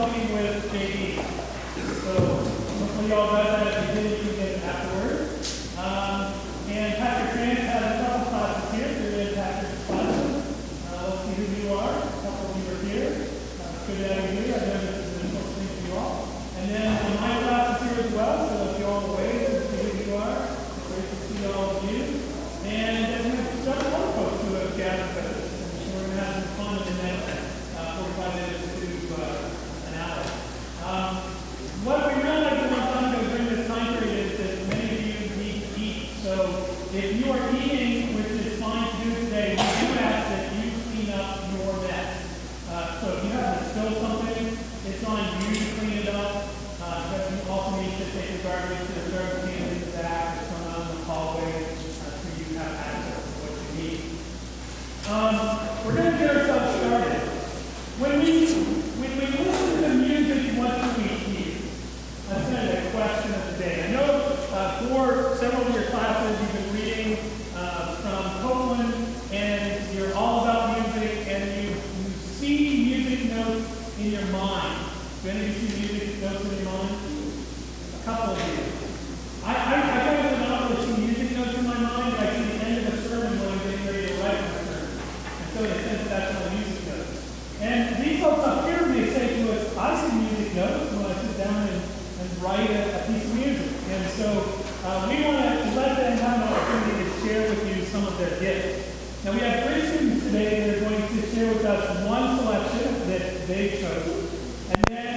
talking with JD. So hopefully y'all got that. If you did, you can get it afterwards. And Pastor Trent has a couple classes here. They're in Pastor's classes. Let's see who you are. A couple of you are here. Good to have you here. I know this is an important thing for you all. And then my class is here as well. So if you're all away, let's see who you are. It's great to see all of you. And then we have several other folks who have gathered with us. And we're going to have some fun in the next 45 minutes to an hour. What we realized a long time ago during this time period is that many of you need to eat. So if you are eating, which is fine to do today, we do ask that you clean up your mess. So if you have to spill something, it's on you to clean it up. But you also need to take your garbage to the garbage can in the back or somewhere out in the hallway so you have access to what you need. We're going to get ourselves started. When we listen to music, what do we hear? That's kind of the question of the day. I know for several of your classes you've been reading from Copeland, and you're all about music, and you see music notes in your mind. Do any of you see music notes in your mind? A couple of you. I kind of not really see music notes in my mind, but I see the end of a sermon when I'm getting ready to write my sermon. And so in a sense, that's my music notes. And these folks up here may say to us, I see music notes when I sit down and write a piece of music. And so we want to let them have an opportunity to share with you some of their gifts. Now we have 3 students today that are going to share with us one selection that they've chosen. And then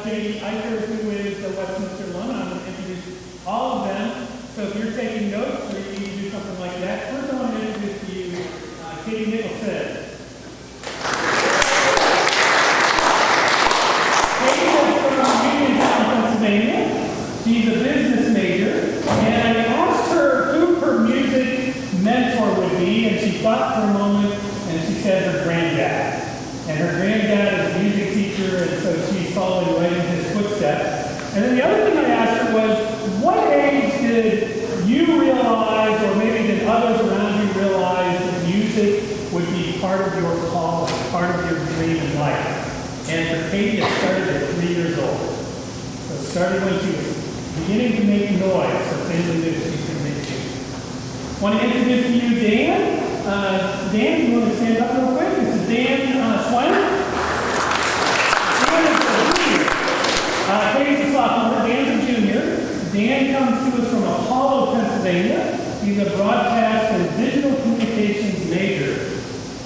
J.D. Eicher, who is the Westminster alum, I'm going to introduce all of them. So if you're taking notes or you need to do something like that, first I want to introduce to you Katie Nicholson. Pennsylvania. She's a business major, and I asked her who her music mentor would be, and she thought for a moment, and she said her granddad. And her granddad is a music teacher, and so she's following right in his footsteps. And then the other thing I asked her was, what age did you realize, or maybe did others around you realize, that music would be part of your call, part of your dream in life? And for Katie, it started at 3 years old. So it started when she was beginning to make noise, so things like this she could make too. I want to introduce to you Dan. Dan, you want to stand up real quick? This is Dan Swan. Dan is a junior. Katie's a sophomore. Dan's a junior. Dan comes to us from Apollo, Pennsylvania. He's a broadcast and digital communications major.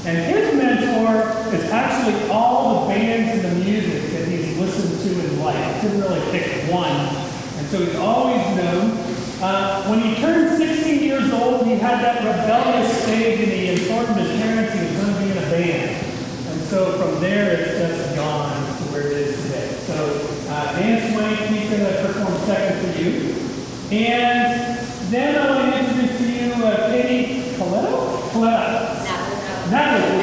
And his mentor is actually all the bands and the music that he's listened to in life. He didn't really pick one. And so he's always known. When he turned 16 years old, he had that rebellious stage and he informed his parents he was going to be in a band. And so from there, it's just gone to where it is today. So Dan Swank, he's going to perform second for you. And then I want to introduce to you Katie Coletta. Natalie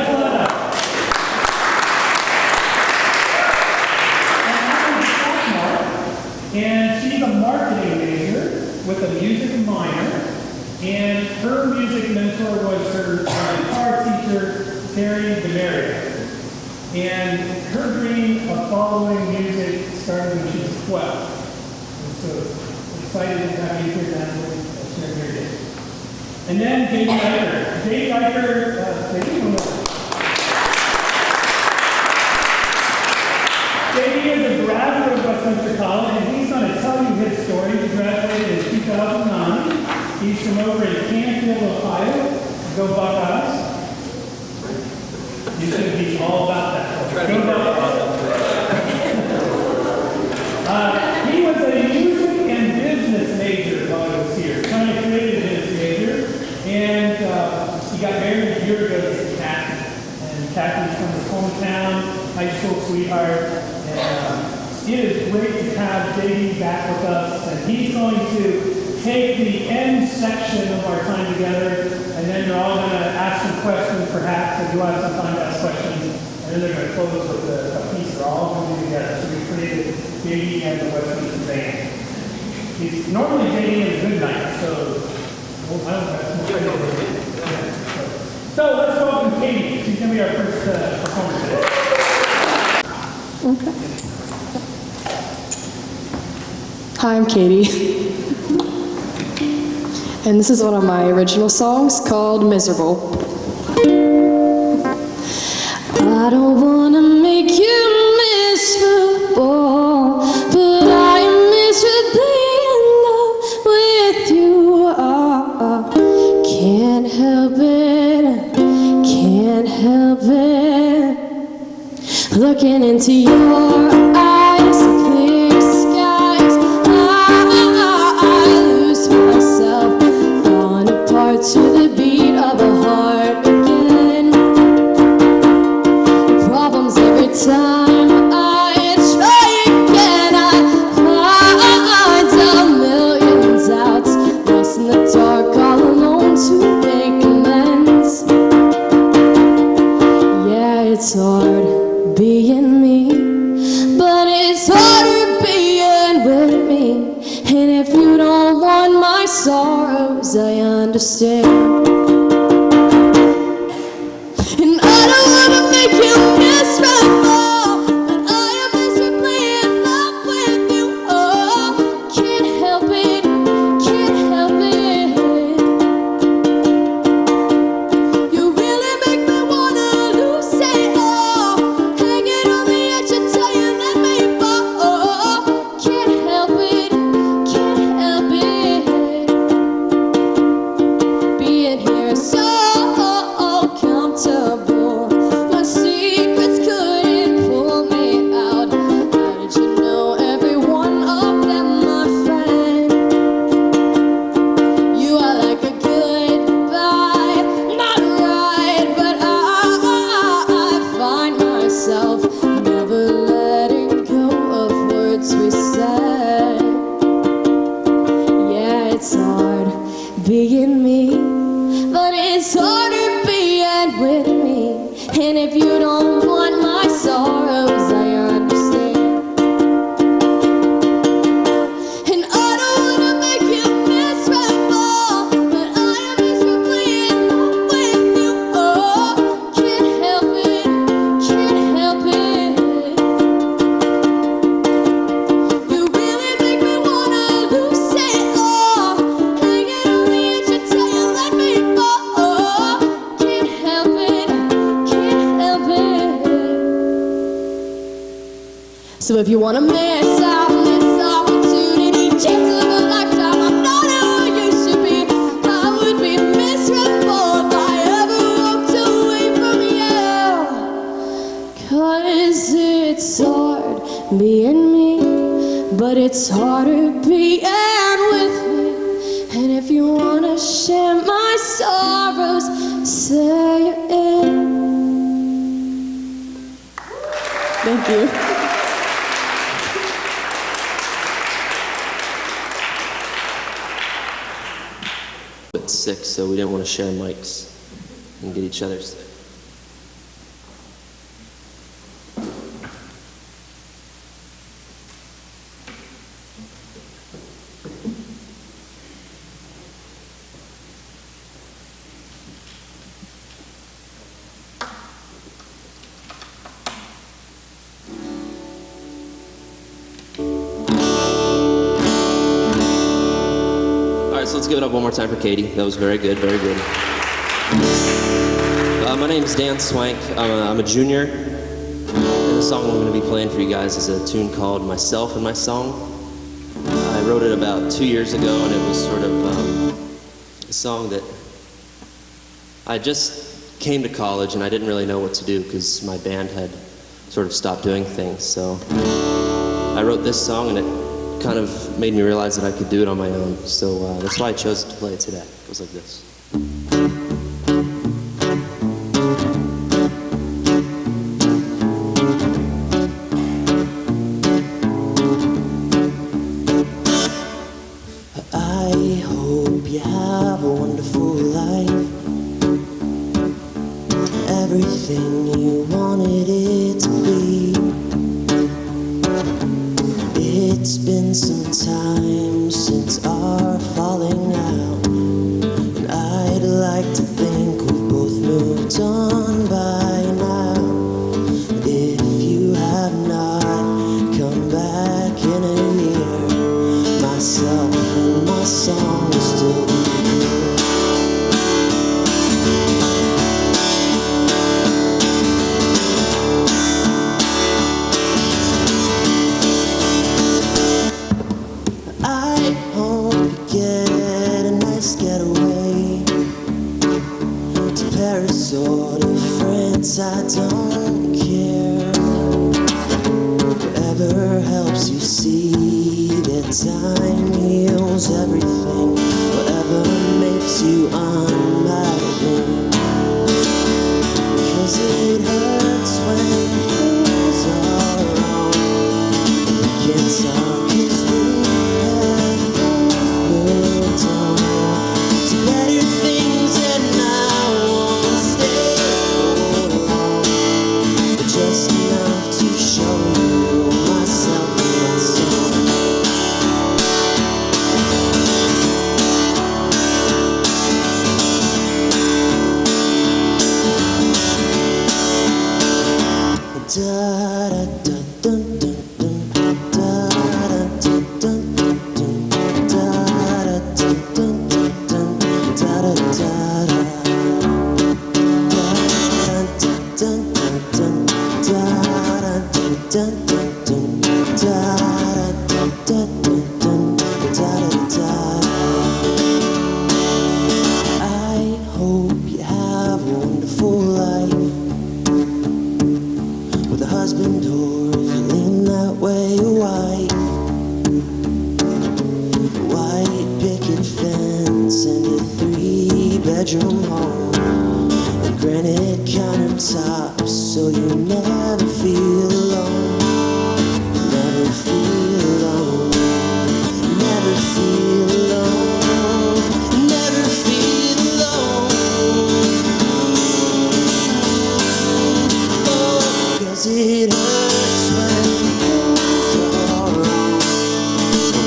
Coletta. And she's a marketing major with a music minor. And her music mentor was her guitar teacher, Terry DeMaria. And her dream of following music started when she was 12. And so excited to have you here, Natalie. Share your day. And then J.D. Eicher. J.D. Eicher, J.D. is a graduate of Westminster College, and he's going to tell you his story. He graduated in 2009. He's from over in Canfield, Ohio. Go Buckeyes. You should be all about that. Go Buckeyes. He was a music and business major while he was here. Kind of created his major. And he got married a year ago to Kathy. And Kathy's from his hometown, high school sweetheart. And it is great to have JD back with us. And he's going to take the end section of our time together. And then you're all going to ask some questions, perhaps. If you have some time to ask questions. And then they're going to close with a piece. They're all going to be together. So we created JD and the Westminster Band. Normally JD is midnight, so so let's welcome Katie. She's going to be our first performer today. Okay. Hi, I'm Katie. And this is one of my original songs called Miserable. I don't want to make you miserable, but I am miserably in love with you. Can't help it, can't help it. Looking into your eyes, clear skies, I lose myself, falling apart to the beat of a heart again. Problems every time I try again, I find a million doubts, lost in the dark, all alone to make amends. Yeah, it's hard being me, but it's harder being with me. And if you don't want my sorrows, I understand. And I don't want to make you miserable, but I am miserably in love with you. Oh, can't help it, can't help it. You really make me wanna lose it all, hanging on the edge until you let me fall. Oh, can't help it, can't help it. Being here so comfortable, my secrets couldn't pull me out. How did you know every one of them, my friend? You are like a goodbye, not right, but I find myself never letting go of words we said. Yeah, it's hard being me, but it's harder being with me. And if you don't want my sorrows, I understand. And I don't want to make you miserable, but I am miserably in love with you. Oh, can't help it, can't help it. You really make me wanna lose it all, hanging on the edge until you let me fall. Oh, can't help it, can't help it. So if you want to miss out on this opportunity, chance of a lifetime, I'm not who you should be. I would be miserable if I ever walked away from you. 'Cause it's hard being me, but it's harder being with me. And if you want to share my sorrows, say you're in. Thank you. Bit sick, so we didn't want to share mics and get each other sick. All right, so let's give it up one more time for Katie. That was very good, very good. My name's Dan Swank. I'm a junior, and the song I'm going to be playing for you guys is a tune called Myself and My Song. I wrote it about 2 years ago, and it was sort of a song that I just came to college, and I didn't really know what to do because my band had sort of stopped doing things. So I wrote this song, and it kind of made me realize that I could do it on my own. So that's why I chose to play it today. It goes like this. I hope you have a wonderful life. Everything you wanted it to be. It's been some time since our falling out, and I'd like to think we've both moved on by now. If you have not, minutes, I don't care. Whatever helps you see that time heals everything. Whatever makes you on my own. 'Cause it hurts when things are wrong. We can't talk 'cause we have moved on to better things, and I won't stay for long, but just enough to show you myself in song. Da da da dun dun dun, da da dun dun dun dun, da da dun dun dun dun, da da da da, da dun dun dun dun, da da dun dun dun dun, da da dun dun dun dun, da da da da. I hope you have a wonderful life with a husband, or if you lean that way, a wife. A white picket fence and a 3-bedroom home, and granite countertops, so you never feel alone. Never feel alone. Never feel alone. Never feel alone. Oh, 'cause it hurts when things are wrong.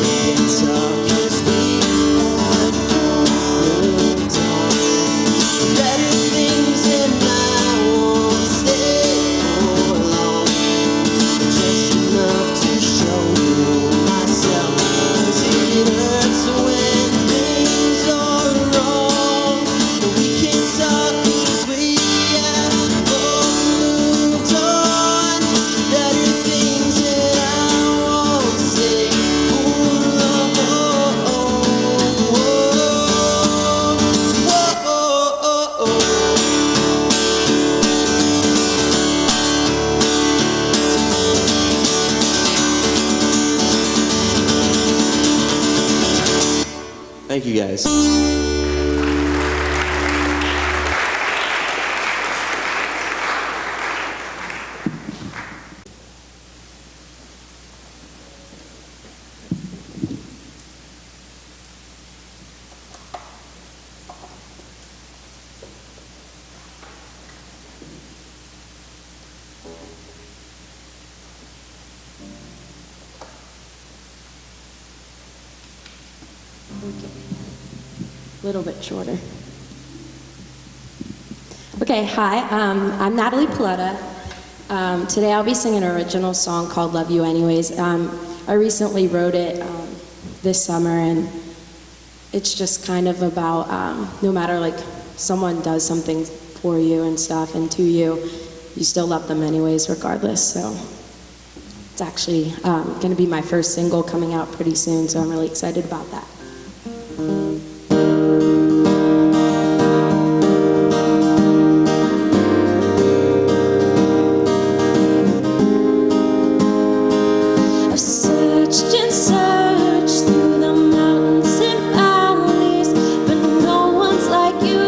We can talk 'cause we have moved on. Better things, and I won't stay for long, just enough to show you myself. 'Cause it hurts when things are wrong. We can talk 'cause we have both moved on. Better things, and I won't stay for long. Thank you guys. A little bit shorter. Okay, hi, I'm Natalie Paletta. Today I'll be singing an original song called Love You Anyways. I recently wrote it this summer, and it's just kind of about no matter like someone does something for you and stuff and to you, you still love them anyways regardless. So it's actually going to be my first single coming out pretty soon, so I'm really excited about that. I've searched and searched through the mountains and valleys, but no one's like you.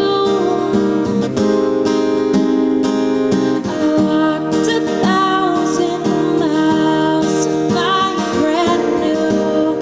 I walked 1,000 miles to find you brand new.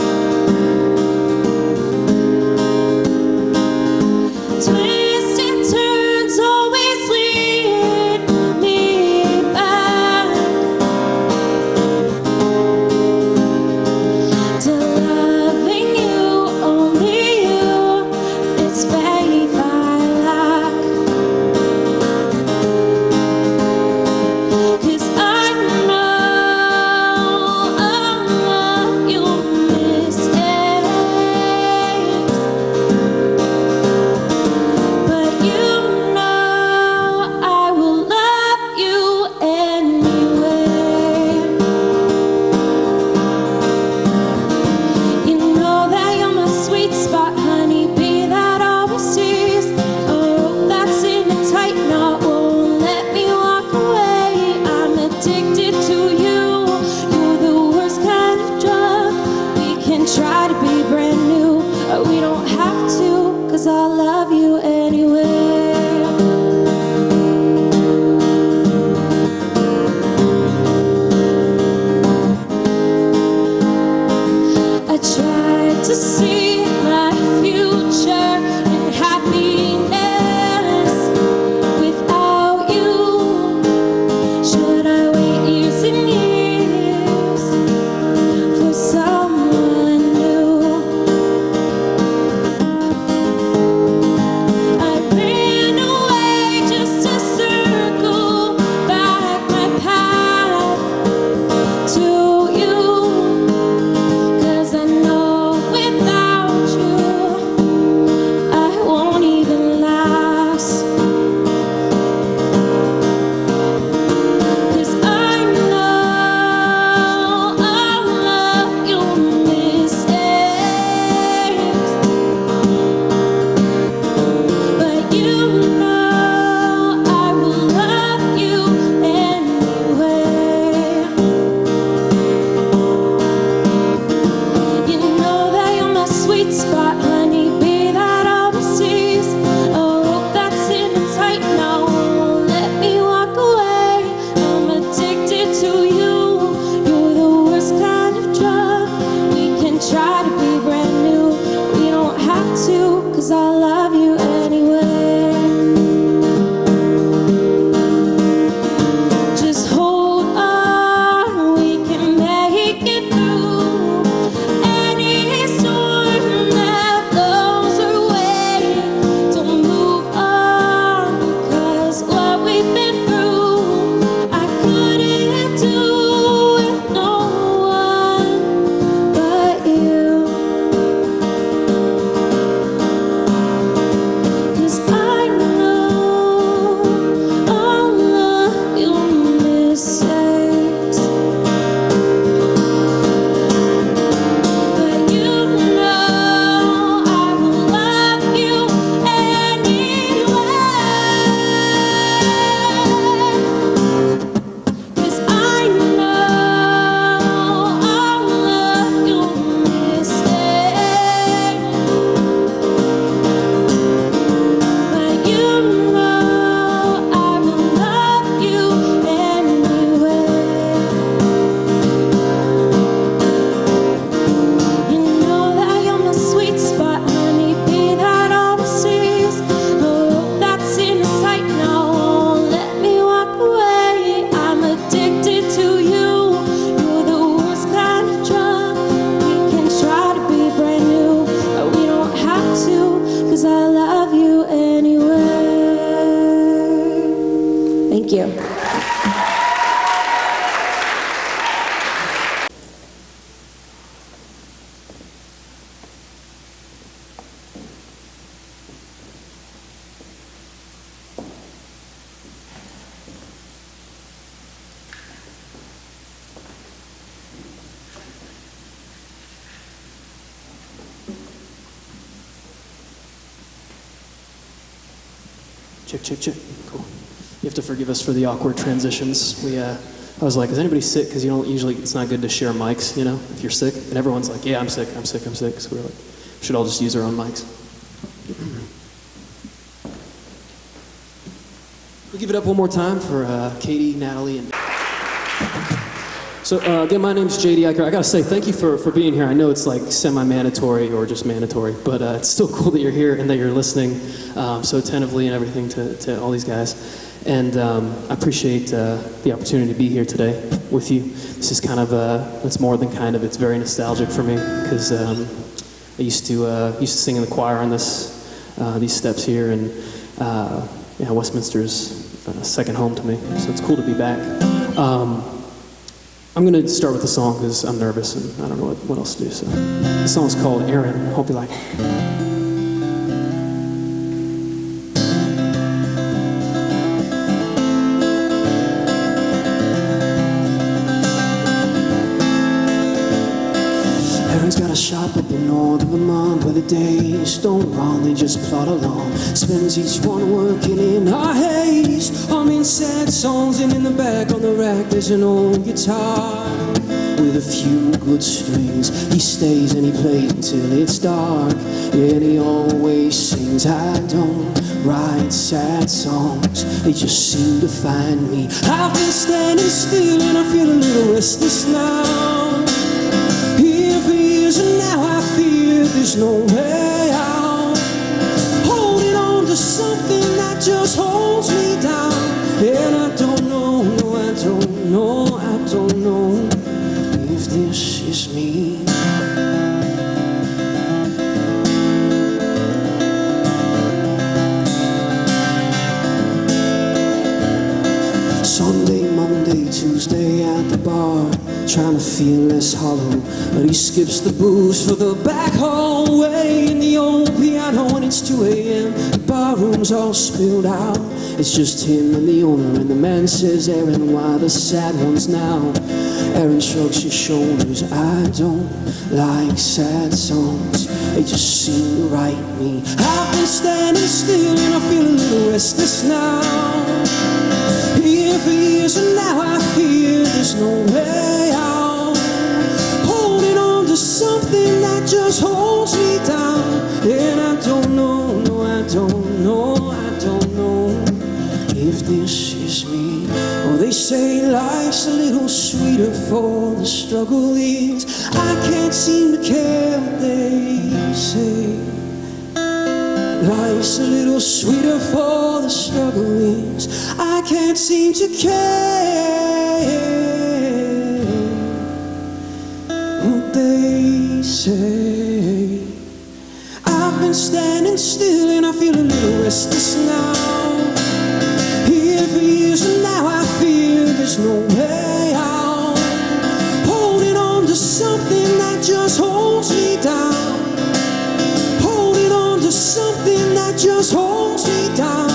Check. Cool. You have to forgive us for the awkward transitions. I was like, is anybody sick? Because you don't usually, it's not good to share mics, you know, if you're sick. And everyone's like, yeah, I'm sick. So we're like, we should all just use our own mics. We'll give it up one more time for Katie, Natalie, and... So again, my name's JD Eicher. I gotta say, thank you for being here. I know it's like semi-mandatory or just mandatory, but it's still cool that you're here and that you're listening so attentively and everything to all these guys. And I appreciate the opportunity to be here today with you. This is kind of, it's more than kind of, it's very nostalgic for me because I used to sing in the choir on these steps here, and Westminster's second home to me, so it's cool to be back. I'm going to start with a song because I'm nervous and I don't know what else to do. So the song's called Aaron. Hope you like it. Aaron's got a shop up in north of Vermont where the days don't run, they just plod along. Spends each one working in our haze, humming sad songs, and in the back on the rack there's an old guitar with a few good strings. He stays and he plays until it's dark, and he always sings, I don't write sad songs, they just seem to find me. I've been standing still and I feel a little restless now. And now I fear there's no way out, holding on to something that just holds me down. And I don't know, no, I don't know if this is me. Sunday, Monday, Tuesday at the bar, trying to feel less hollow, but he skips the booze for the back hallway and the old piano when it's 2 a.m. The bar room's all spilled out, it's just him and the owner, and the man says, Aaron, why the sad ones now? Aaron shrugs his shoulders, I don't like sad songs, they just seem to write me. I've been standing still and I feel a little restless now. Here for years and now I fear there's no way out, holding on to something that just holds me down. And I don't know, no, I don't know if this is me. Oh, they say life's a little sweeter for the struggle is. I can't seem to care what they say. Life's a little sweeter for the struggle is. I can't seem to care what they say. I've been standing still and I feel a little restless now. Here for years and now I fear there's no way out, holding on to something that just holds me down, holding on to something that just holds me down.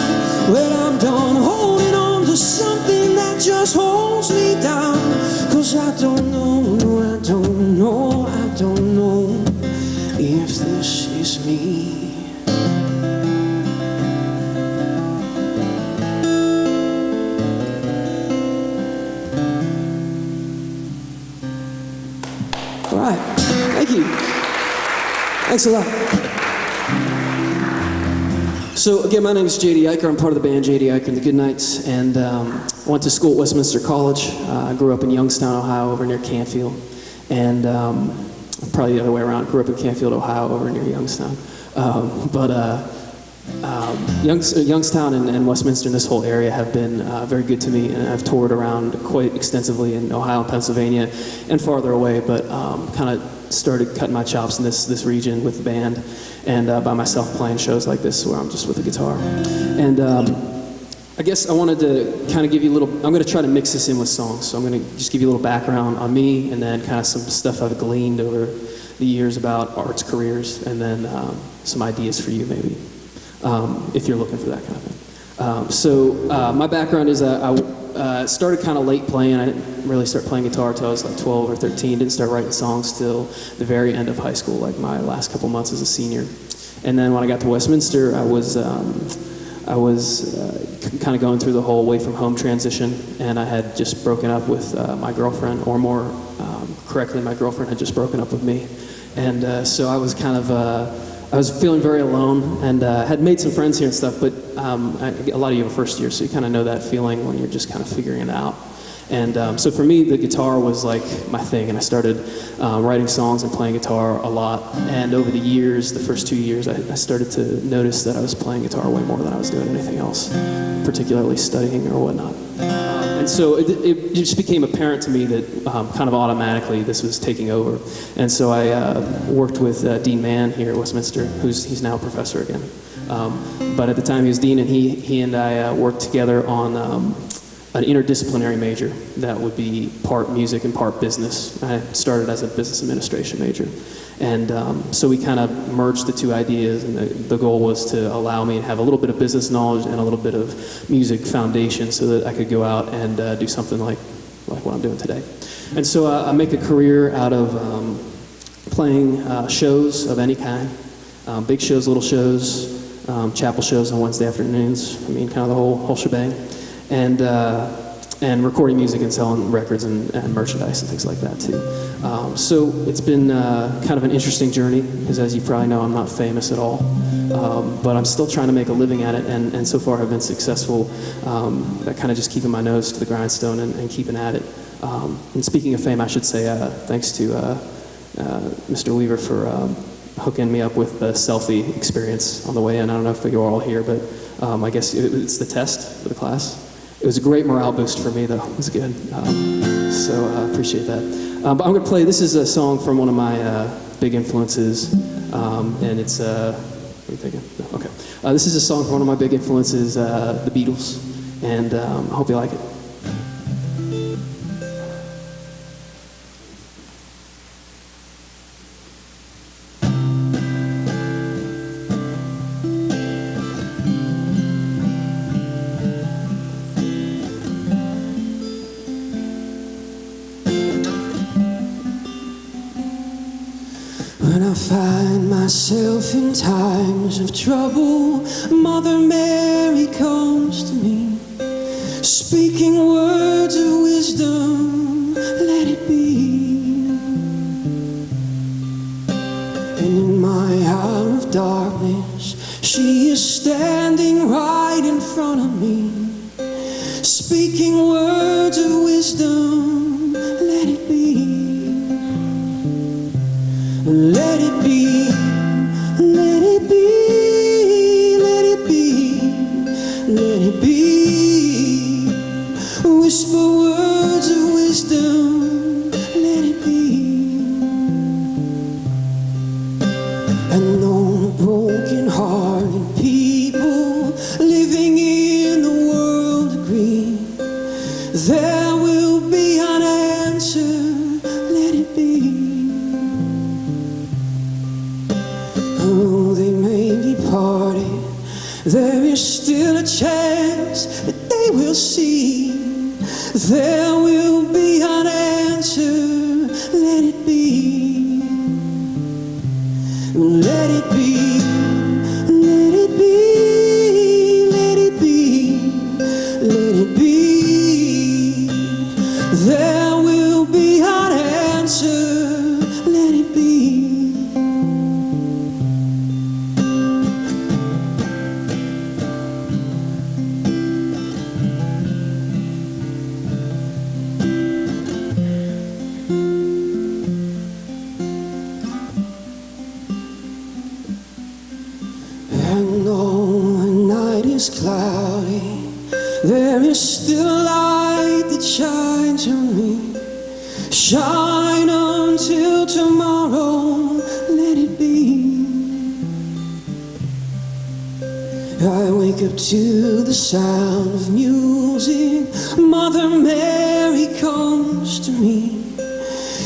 Well, I'm done holding on to something that just holds me down, 'cause I don't know, no, I don't know if this is me. All right, thank you. Thanks a lot. So again, my name is JD Eicher. I'm part of the band JD Eicher and the Goodnights, and went to school at Westminster College. I grew up in Youngstown, Ohio, over near Canfield, and probably the other way around. Grew up in Canfield, Ohio, over near Youngstown. Youngstown and Westminster and this whole area have been very good to me, and I've toured around quite extensively in Ohio and Pennsylvania and farther away, but kind of started cutting my chops in this region with the band and by myself playing shows like this where I'm just with the guitar. And I guess I wanted to kind of give you a little, I'm going to try to mix this in with songs, so I'm going to just give you a little background on me and then kind of some stuff I've gleaned over the years about arts careers, and then some ideas for you maybe, if you're looking for that kind of thing. My background is I started kind of late playing. I didn't really start playing guitar until I was like 12 or 13. Didn't start writing songs till the very end of high school, like my last couple months as a senior. And then when I got to Westminster, I I was kind of going through the whole away from home transition, and I had just broken up with my girlfriend, or more correctly, my girlfriend had just broken up with me. And so I was kind of, I was feeling very alone, and had made some friends here and stuff, but a lot of you are first year, so you kind of know that feeling when you're just kind of figuring it out. And so for me, the guitar was like my thing, and I started writing songs and playing guitar a lot. And over the years, the first 2 years, I started to notice that I was playing guitar way more than I was doing anything else, particularly studying or whatnot. And so it just became apparent to me that kind of automatically this was taking over. And so I worked with Dean Mann here at Westminster, he's now a professor again. But at the time he was dean, and he and I worked together on an interdisciplinary major that would be part music and part business. I started as a business administration major. And so we kind of merged the two ideas, and the goal was to allow me to have a little bit of business knowledge and a little bit of music foundation so that I could go out and do something like what I'm doing today. And so I make a career out of playing shows of any kind, big shows, little shows, chapel shows on Wednesday afternoons, I mean kind of the whole shebang. And recording music and selling records and merchandise and things like that too. So it's been kind of an interesting journey, because as you probably know, I'm not famous at all, but I'm still trying to make a living at it, and so far I've been successful at kind of just keeping my nose to the grindstone and keeping at it. And speaking of fame, I should say thanks to Mr. Weaver for hooking me up with the selfie experience on the way in. I don't know if you're all here, but I guess it's the test for the class. It was a great morale boost for me, though. It was good. So I appreciate that. But I'm going to play, this is a song from one of my big influences, and it's, what are you thinking? No, okay. This is a song from one of my big influences, the Beatles, and I hope you like it. When I find myself in times of trouble, Mother Mary comes to me, speaking words of wisdom, let it be. And in my hour of darkness, she is standing right in front of me, speaking words of wisdom, let it be. Let it be, let it be, let it be, let it be. Whisper words of wisdom, let it be. And all the broken-hearted people living in the world agree, there will be an answer, let it be. Though they may be parted, there is still a chance that they will see. There will be an answer, let it be. Let it be, let it be, let it be, let it be. There will be an answer, let it be. And though the night is cloudy, there is still a light that shines on me. Shine until tomorrow, let it be. I wake up to the sound of music. Mother Mary comes to me,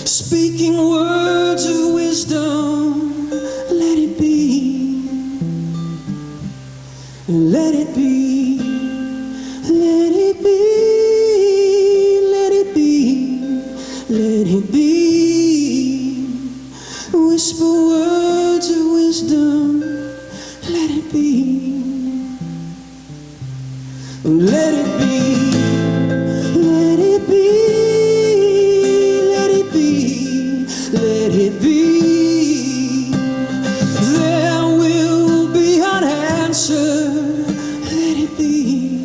speaking words of wisdom, let it be. Let it be, let it be, let it be, let it be. Whisper words of wisdom, let it be. Let it be, let it be, let it be, let it be. There will be an answer. Let it be.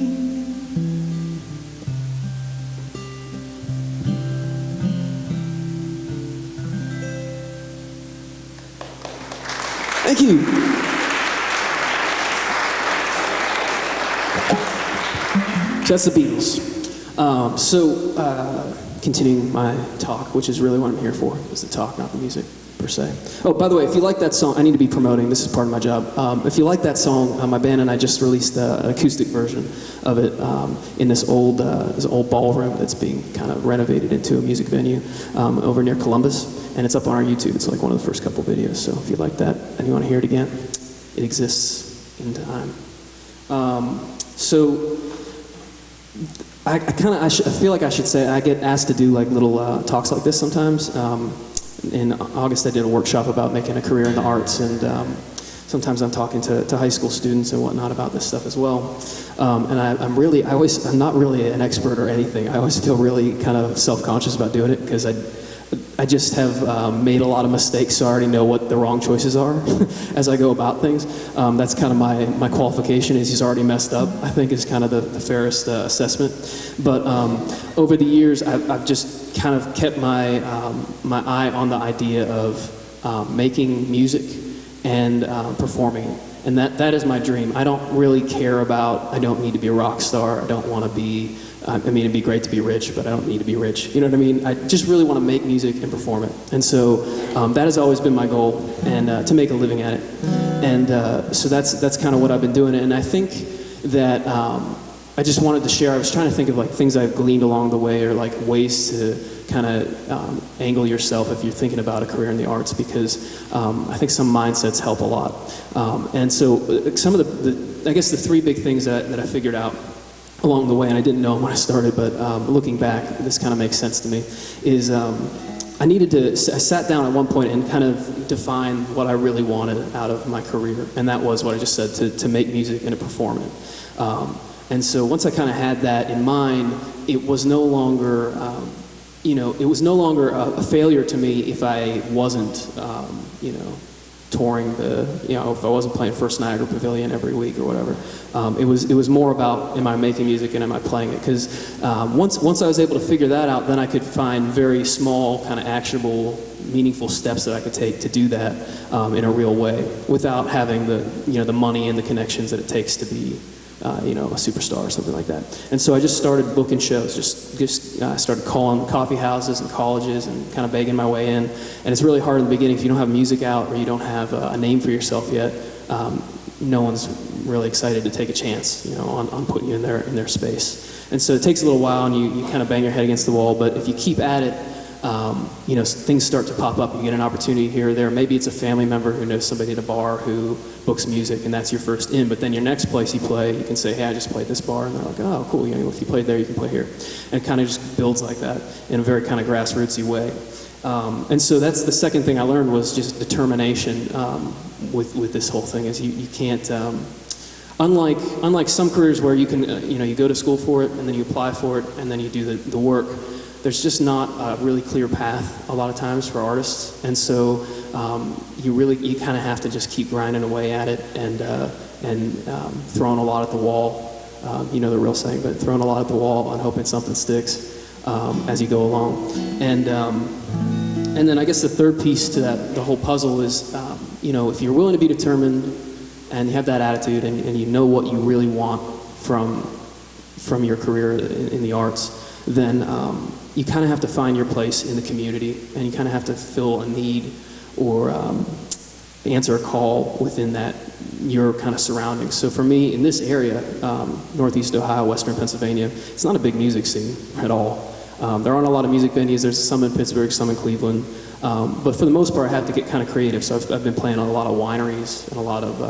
Thank you. So that's the Beatles. Continuing my talk, which is really what I'm here for, is the talk, not the music per se. Oh, by the way, if you like that song, I need to be promoting, this is part of my job. If you like that song, my band and I just released an acoustic version of it in this old ballroom that's being kind of renovated into a music venue over near Columbus, and it's up on our YouTube. It's like one of the first couple videos, so if you like that and you want to hear it again, it exists in time. I feel like I should say, I get asked to do like little talks like this sometimes. In August I did a workshop about making a career in the arts, and sometimes I'm talking to high school students and whatnot about this stuff as well. And I'm not really an expert or anything. I always feel really kind of self-conscious about doing it because I just have made a lot of mistakes, so I already know what the wrong choices are as I go about things. That's kind of my qualification, is he's already messed up, I think, is kind of the fairest assessment. But over the years, I've just kind of kept my eye on the idea of making music and performing it. And that is my dream. I don't really care about, I don't need to be a rock star, I don't want to be, I mean, it'd be great to be rich, but I don't need to be rich. You know what I mean? I just really want to make music and perform it. And so that has always been my goal, and to make a living at it. And so that's kind of what I've been doing. And I think that I just wanted to share, I was trying to think of like things I've gleaned along the way, or like ways to kind of angle yourself if you're thinking about a career in the arts, because I think some mindsets help a lot. And so some of I guess the three big things that I figured out along the way, and I didn't know when I started, but looking back, this kind of makes sense to me, is I sat down at one point and kind of defined what I really wanted out of my career, and that was what I just said, to make music and to perform it. And so once I kind of had that in mind, it was no longer, it was no longer a failure to me if I wasn't, touring if I wasn't playing First Niagara Pavilion every week or whatever. It was more about, am I making music and am I playing it? Because once I was able to figure that out, then I could find very small, kind of actionable, meaningful steps that I could take to do that in a real way, without having the money and the connections that it takes to be a superstar or something like that. And so I just started booking shows, started calling coffee houses and colleges and kind of begging my way in. And it's really hard in the beginning if you don't have music out or you don't have a name for yourself yet. No one's really excited to take a chance, on putting you in their space. And so it takes a little while, and you kind of bang your head against the wall. But if you keep at it, things start to pop up. You get an opportunity here or there. Maybe it's a family member who knows somebody at a bar who books music, and that's your first in. But then your next place you play, you can say, hey, I just played this bar. And they're like, oh, cool. If you played there, you can play here. And it kind of just builds like that in a very kind of grassrootsy way. And so that's the second thing I learned, was just determination with this whole thing. Is you can't, unlike some careers where you can, you go to school for it, and then you apply for it, and then you do the work. There's just not a really clear path a lot of times for artists, and so you kind of have to just keep grinding away at it and throwing a lot at the wall. The real saying, but throwing a lot at the wall and hoping something sticks as you go along. And then I guess the third piece to the whole puzzle is, if you're willing to be determined and you have that attitude, and you know what you really want from your career in the arts, then you kind of have to find your place in the community, and you kind of have to fill a need or answer a call within your kind of surroundings. So for me, in this area, Northeast Ohio, Western Pennsylvania, it's not a big music scene at all. There aren't a lot of music venues. There's some in Pittsburgh, some in Cleveland. But for the most part, I have to get kind of creative. So I've been playing on a lot of wineries and a lot of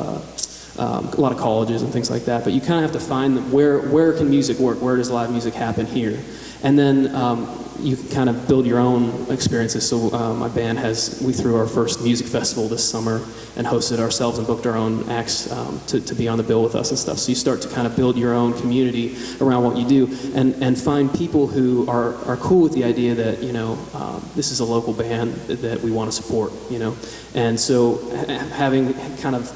a lot of colleges and things like that. But you kind of have to find where can music work, where does live music happen here, and then you can kind of build your own experiences. So my band we threw our first music festival this summer and hosted ourselves and booked our own acts to be on the bill with us and stuff. So you start to kind of build your own community around what you do, and find people who are cool with the idea that, you know, this is a local band that we want to support, you know. And so having kind of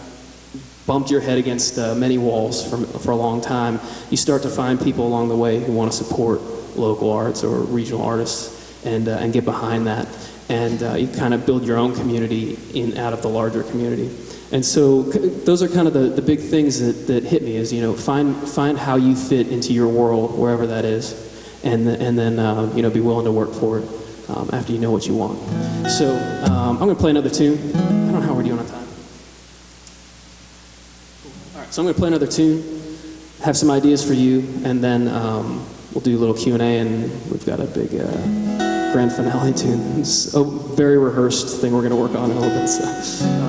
bumped your head against many walls for a long time, you start to find people along the way who want to support local arts or regional artists and get behind that, and you kind of build your own community out of the larger community. And so those are kind of the big things that hit me, is, you know, find how you fit into your world, wherever that is, and then you know, be willing to work for it after you know what you want. So I'm going to play another tune. I don't know how we're doing on time. All right, so I'm going to play another tune, have some ideas for you, and then we'll do a little Q&A, and we've got a big grand finale tune. It's a very rehearsed thing we're going to work on in a little bit. So,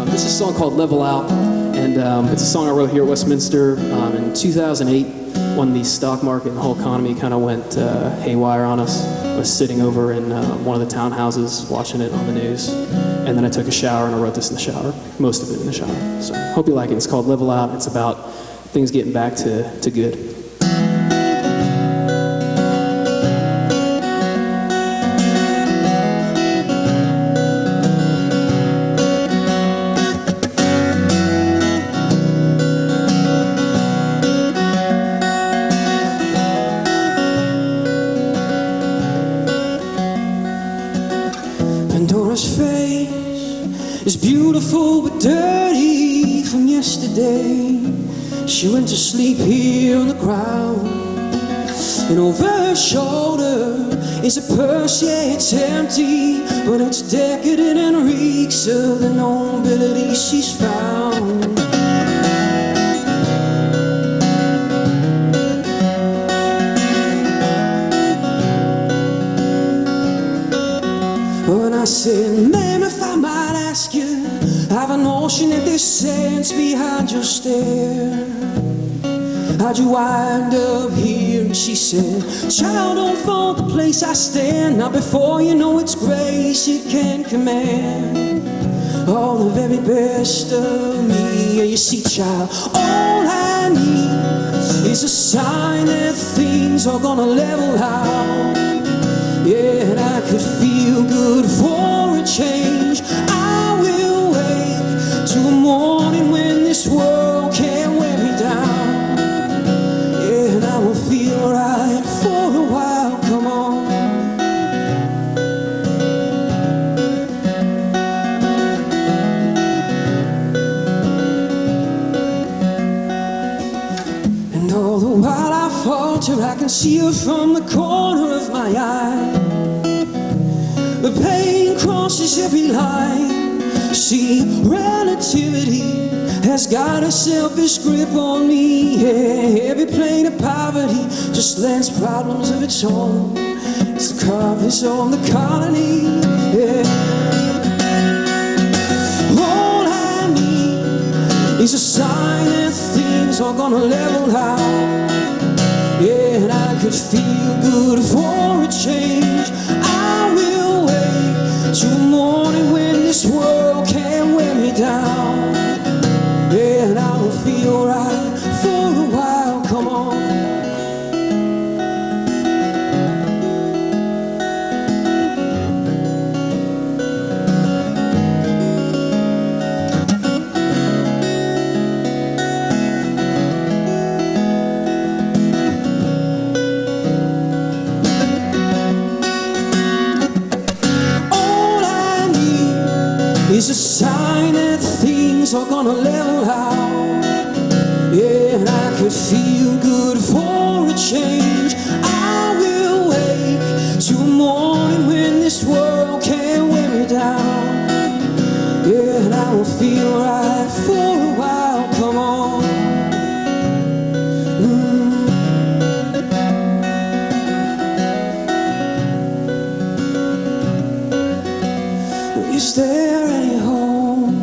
this is a song called Level Out, and it's a song I wrote here at Westminster in 2008 when the stock market and the whole economy kind of went haywire on us. I was sitting over in one of the townhouses watching it on the news, and then I took a shower and I wrote this in the shower, most of it in the shower. So hope you like it. It's called Level Out. It's about things getting back to good. Pandora's face is beautiful but dirty from yesterday. She went to sleep here on the ground, and over her shoulder is a purse, yeah, it's empty, but it's decadent and reeks of the nobility she's found. When I said, ma'am, if I might ask you, I have a notion that there's sense behind your stare. How'd you wind up here? And she said, child, don't fall the place I stand. Now before you know its grace, it can command all the very best of me. Yeah, you see, child, all I need is a sign that things are gonna level out. Yeah, and I could feel good for a change. I will wake till the morning when this world can't wear me down. Yeah, and I will feel right for a while, come on. And all the while I falter, I can see her from the corner of my eye. The pain crosses every line. See, relativity has got a selfish grip on me. Yeah, every plane of poverty just lends problems of its own. It's the covers on the colony. Yeah. All I need is a sign that things are gonna level out. Yeah, and I could feel good for a change. I will wait till the morning when this world can't wear me down. Yeah, and I will feel right for a while, come on. Is a sign that things are gonna level out. Yeah, and I could feel good for a change. I will wake till the morning when this world can't wear me down. Yeah, and I will feel right for a while, come on. Is there any hope?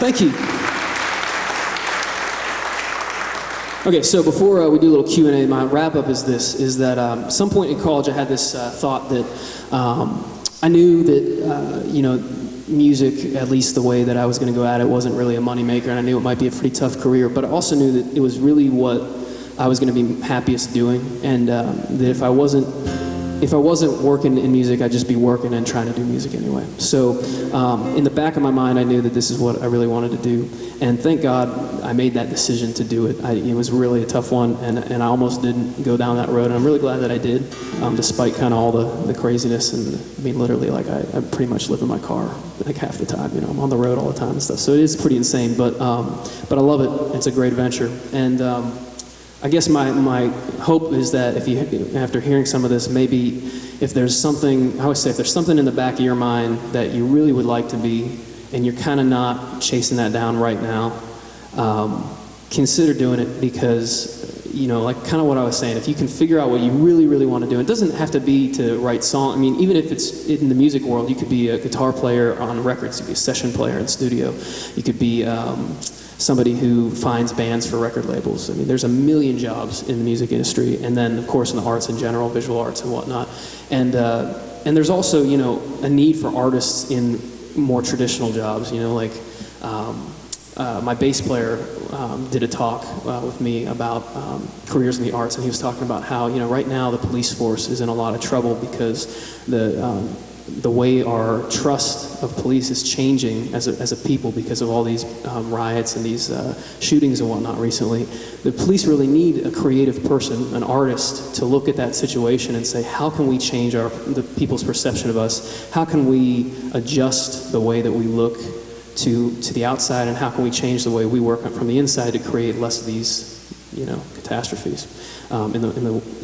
Thank you. Okay, so before we do a little Q&A, my wrap-up is this, is that some point in college I had this thought that I knew that, you know, music, at least the way that I was going to go at it, wasn't really a moneymaker, and I knew it might be a pretty tough career, but I also knew that it was really what I was going to be happiest doing, and that if I wasn't working in music, I'd just be working and trying to do music anyway. So in the back of my mind, I knew that this is what I really wanted to do. And thank God I made that decision to do it. It was really a tough one, and I almost didn't go down that road. And I'm really glad that I did, despite kind of all the craziness. And I mean, literally, like I pretty much live in my car like half the time. You know, I'm on the road all the time and stuff. So it is pretty insane, but I love it. It's a great adventure. And I guess my hope is that if you, after hearing some of this, maybe if there's something, I always say, if there's something in the back of your mind that you really would like to be, and you're kind of not chasing that down right now, consider doing it, because, you know, like kind of what I was saying, if you can figure out what you really, really want to do, it doesn't have to be to write songs. I mean, even if it's in the music world, you could be a guitar player on records, you could be a session player in the studio, you could be somebody who finds bands for record labels. I mean, there's a million jobs in the music industry, and then, of course, in the arts in general, visual arts and whatnot. And there's also, you know, a need for artists in more traditional jobs, you know, like my bass player did a talk with me about careers in the arts, and he was talking about how, you know, right now the police force is in a lot of trouble because the way our trust of police is changing as a people because of all these riots and these shootings and whatnot recently. The police really need a creative person, an artist, to look at that situation and say, how can we change the people's perception of us? How can we adjust the way that we look to the outside, and how can we change the way we work from the inside to create less of these, you know, catastrophes in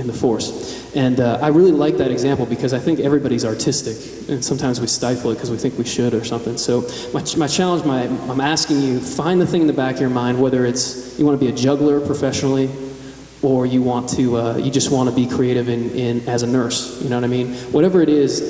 the force? And I really like that example because I think everybody's artistic, and sometimes we stifle it because we think we should or something. So my challenge, I'm asking you, find the thing in the back of your mind, whether it's you want to be a juggler professionally, or you want to you just want to be creative in as a nurse. You know what I mean? Whatever it is,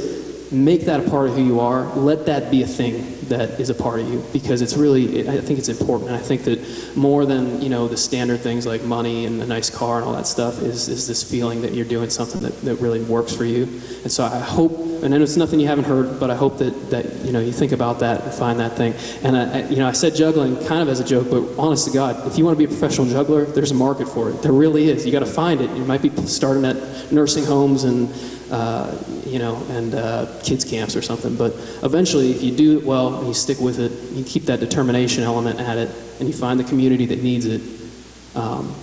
make that a part of who you are. Let that be a thing that is a part of you, because it's really, I think it's important. And I think that more than, you know, the standard things like money and a nice car and all that stuff is this feeling that you're doing something that really works for you. And so I hope, and I know it's nothing you haven't heard, but I hope that you know, you think about that and find that thing. And you know, I said juggling kind of as a joke, but honest to God, if you want to be a professional juggler, there's a market for it. There really is. You got to find it. You might be starting at nursing homes and you know, and kids camps or something. But eventually, if you do it well and you stick with it, you keep that determination element at it, and you find the community that needs it,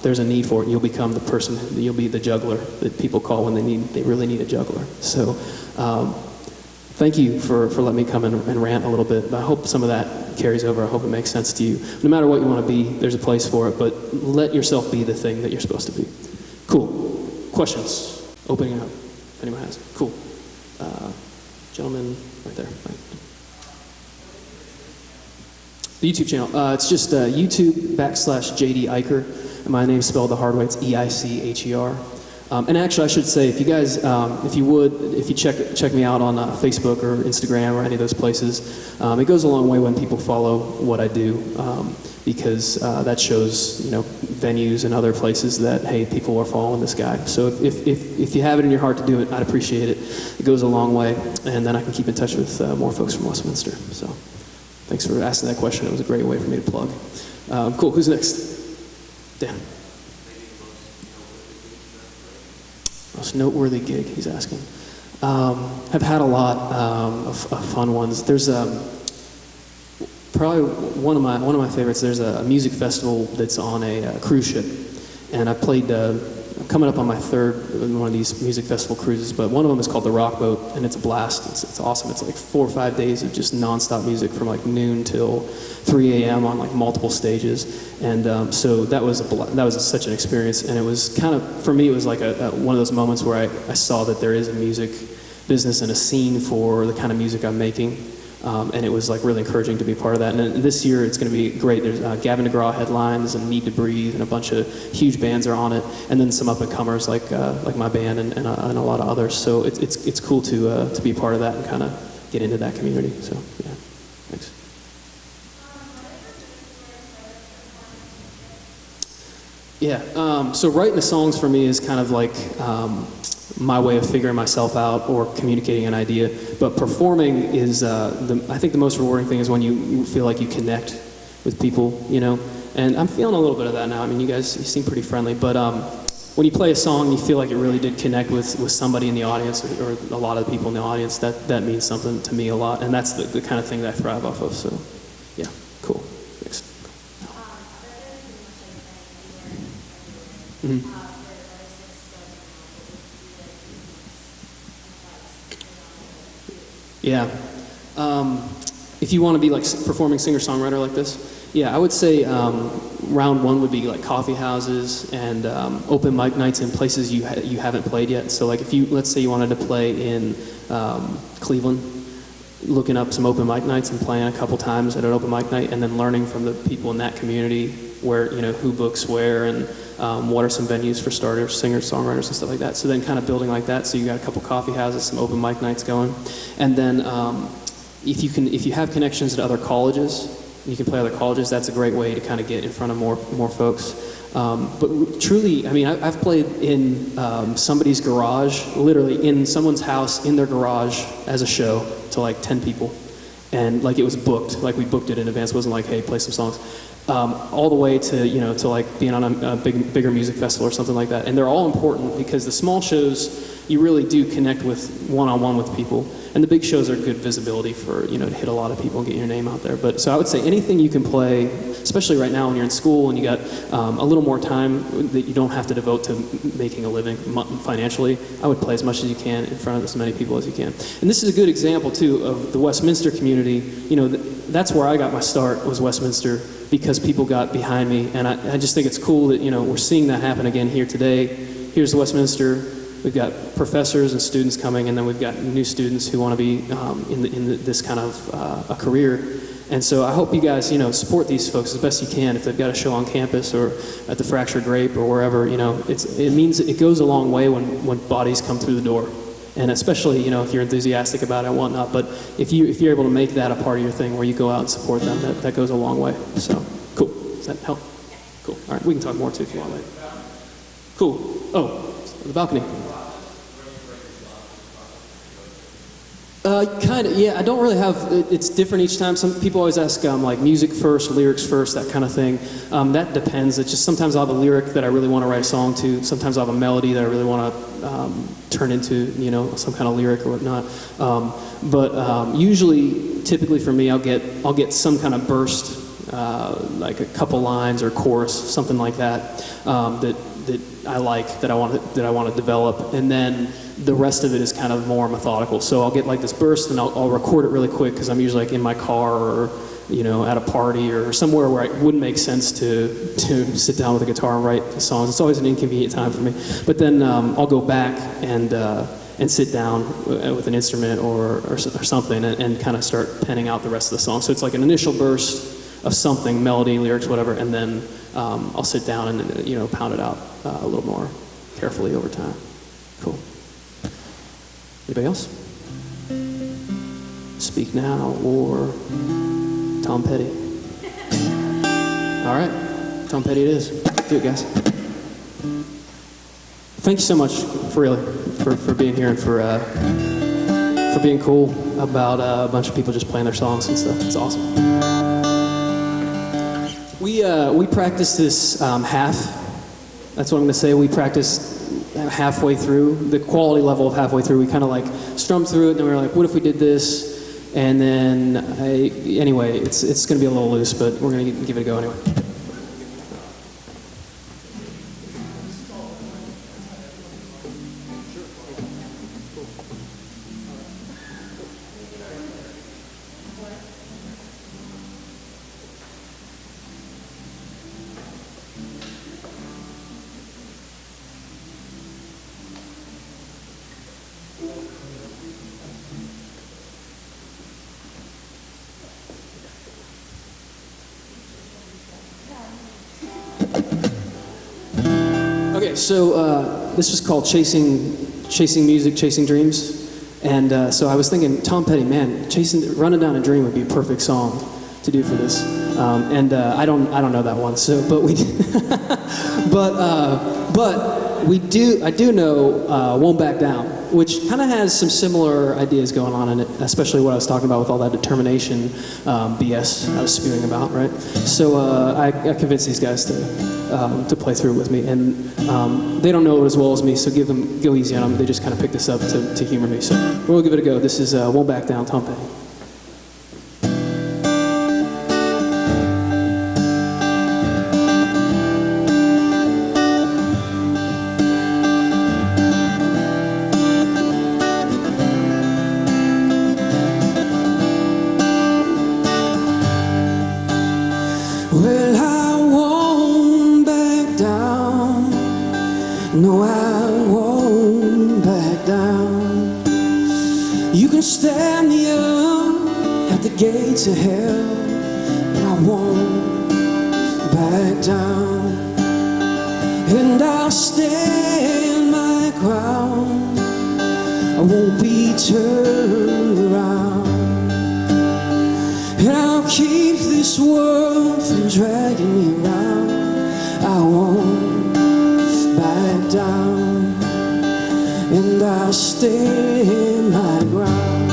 there's a need for it, and you'll become the person, you'll be the juggler that people call when they really need a juggler. So thank you for letting me come and rant a little bit. I hope some of that carries over. I hope it makes sense to you. No matter what you want to be, there's a place for it, but let yourself be the thing that you're supposed to be. Cool. Questions? Opening up. If anyone has. Cool. Gentleman right there. Right. The YouTube channel. It's just YouTube.com/JD Eicher. And my name's spelled the hard way. It's EICHER. And actually, I should say, if you guys, if you check me out on Facebook or Instagram or any of those places, it goes a long way when people follow what I do, because that shows, you know, venues and other places that, hey, people are following this guy. So if you have it in your heart to do it, I'd appreciate it. It goes a long way, and then I can keep in touch with more folks from Westminster. So thanks for asking that question. It was a great way for me to plug. Cool. Who's next? Dan. Most noteworthy gig, he's asking. I've had a lot of fun ones. There's probably one of my favorites. There's a music festival that's on a cruise ship, and I played. I'm coming up on my third one of these music festival cruises, but one of them is called the Rock Boat, and it's a blast. It's awesome. It's like 4 or 5 days of just nonstop music from like noon till 3 a.m. on like multiple stages, and so that was such an experience. And it was kind of, for me, it was like one of those moments where I saw that there is a music business and a scene for the kind of music I'm making. And it was like really encouraging to be part of that. And this year it's going to be great. There's Gavin DeGraw headlines and Need to Breathe, and a bunch of huge bands are on it, and then some up and comers like my band and a lot of others. So it's cool to be part of that and kind of get into that community. So yeah, thanks. Yeah, so writing the songs for me is kind of like my way of figuring myself out or communicating an idea. But performing is, I think the most rewarding thing is when you feel like you connect with people, you know. And I'm feeling a little bit of that now. I mean, you guys, you seem pretty friendly, but when you play a song, you feel like it really did connect with somebody in the audience or a lot of the people in the audience. That means something to me a lot, and that's the kind of thing that I thrive off of. So, yeah, cool. Thanks. Mm-hmm. Yeah. If you want to be like performing singer-songwriter like this, yeah, I would say round one would be like coffee houses and open mic nights in places you haven't played yet. So like if you, let's say you wanted to play in Cleveland, looking up some open mic nights and playing a couple times at an open mic night, and then learning from the people in that community where, you know, who books where and what are some venues for starters, singers, songwriters, and stuff like that. So then kind of building like that. So you got a couple coffee houses, some open mic nights going, and then if you have connections to other colleges, you can play other colleges. That's a great way to kind of get in front of more folks. But truly, I mean, I've played in somebody's garage, literally in someone's house, in their garage as a show to like 10 people, and like it was booked, like we booked it in advance. It wasn't like, hey, play some songs. All the way to, you know, to like being on a bigger music festival or something like that. And they're all important because the small shows, you really do connect with one-on-one with people. And the big shows are good visibility for, you know, to hit a lot of people and get your name out there. But so I would say anything you can play, especially right now when you're in school and you got a little more time that you don't have to devote to making a living financially, I would play as much as you can in front of as many people as you can. And this is a good example too of the Westminster community. You know, that's where I got my start, was Westminster, because people got behind me. And I just think it's cool that, you know, we're seeing that happen again here today. Here's Westminster. We've got professors and students coming, and then we've got new students who want to be in this kind of a career. And so I hope you guys, you know, support these folks as best you can. If they've got a show on campus or at the Fractured Grape or wherever, you know, it means it goes a long way when bodies come through the door. And especially, you know, if you're enthusiastic about it and whatnot. But if you're able to make that a part of your thing where you go out and support them, that goes a long way. So, cool. Does that help? Cool. All right, we can talk more too if you want later. Cool. Oh, the balcony. Kind of, yeah. I don't really have, it's different each time. Some people always ask, like, music first, lyrics first, that kind of thing. That depends. It's just sometimes I'll have a lyric that I really want to write a song to. Sometimes I'll have a melody that I really want to turn into, you know, some kind of lyric or whatnot. But usually, typically for me, I'll get some kind of burst, like a couple lines or chorus, something like that, that I like, that I want to develop, and then the rest of it is kind of more methodical. So I'll get like this burst, and I'll record it really quick because I'm usually like in my car or, you know, at a party or somewhere where it wouldn't make sense to sit down with a guitar and write songs. It's always an inconvenient time for me. But then I'll go back and sit down with an instrument or something and kind of start penning out the rest of the song. So it's like an initial burst of something, melody, lyrics, whatever, and then I'll sit down and, you know, pound it out a little more carefully over time. Cool. Anybody else? Speak now or Tom Petty? All right, Tom Petty it is. Do it, guys. Thank you so much for being here and for being cool about a bunch of people just playing their songs and stuff. It's awesome. We practice this half. That's what I'm going to say. We practice halfway through, the quality level of halfway through. We kind of like strummed through it, and then we were like, what if we did this? And then, anyway, it's going to be a little loose, but we're going to give it a go anyway. Okay, so this was called Chasing Music, Chasing Dreams. And so I was thinking, Tom Petty, man, running down a dream would be a perfect song to do for this. And I don't know that one. So, but we, but I do know "Won't Back Down," which kind of has some similar ideas going on in it, especially what I was talking about with all that determination BS I was spewing about, right? So I convinced these guys to play through with me, and they don't know it as well as me, so go easy on them. They just kind of picked this up to humor me. So we'll give it a go. This is "Won't Back Down," Tom Petty. Well, I won't back down. No, I won't back down. You can stand me up at the gates of hell, but I won't back down. And I'll stand my ground. I won't be turned around. And I'll keep this world from dragging me around. I won't back down, and I'll stand my ground.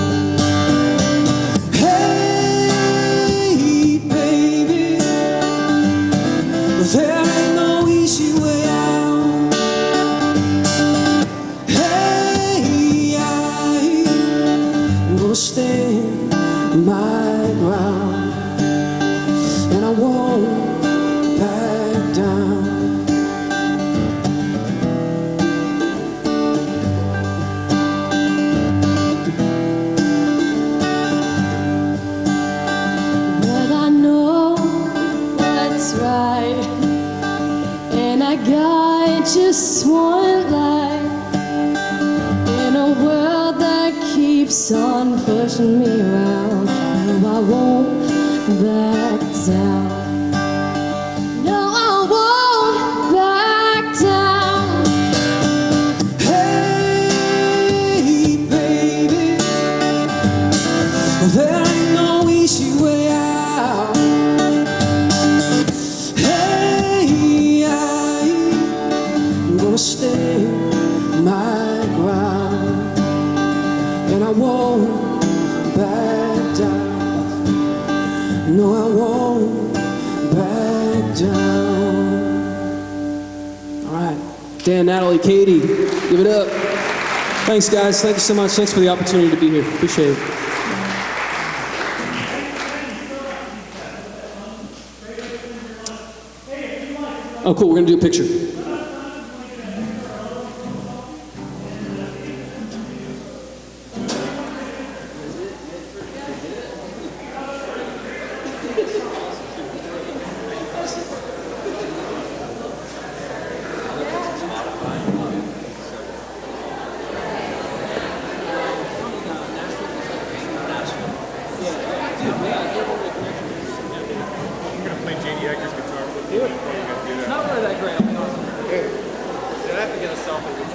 Hey, baby, there ain't no easy way out. Hey, I'm gonna stand my ground, and I won't back down. But I know what's right, and I got just one life in a world that keeps on pushing me around. No, I won't back down. No, I won't back down. Hey, baby, there ain't no easy way out. Hey, I'm gonna stand my ground, and I won't back down. No, I won't back down. All right, Dan, Natalie, Katie, give it up. Thanks, guys. Thank you so much. Thanks for the opportunity to be here. Appreciate it. Oh, cool. We're gonna do a picture. Not really that great. I'll be honest with you. Dude, I have to get a selfie with you.